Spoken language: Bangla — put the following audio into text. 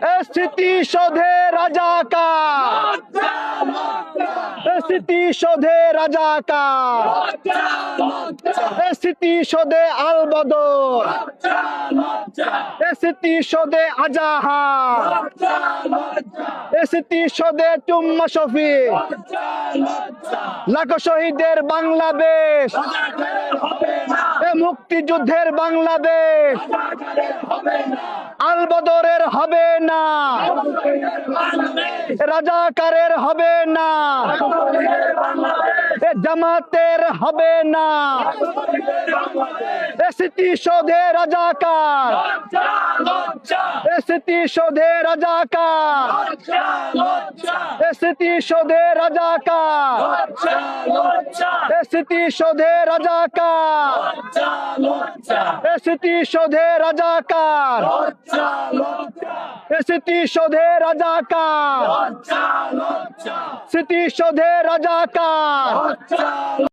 স্মৃতিসৌধে রাজাকার, স্মৃতিসৌধে রাজাকার, স্মৃতিসৌধে আল বদর, স্মৃতিসৌধে আজাহার, স্মৃতিসৌধে টুম্মা শফিক, লাখো শহীদের বাংলাদেশ, মুক্তিযুদ্ধের বাংলাদেশ, আল বদরের হবে না, রাজাকারের হবে না, জামাতের হবে না, স্মৃতিসৌধে রাজাকার, স্মৃতিসৌধে রাজাকার, স্মৃতিসৌধে রাজাকার, স্মৃতিসৌধে রাজাকার, স্মৃতিসৌধে রাজাকার, স্মৃতিসৌধে রাজাকার, স্মৃতিসৌধে রাজাকার।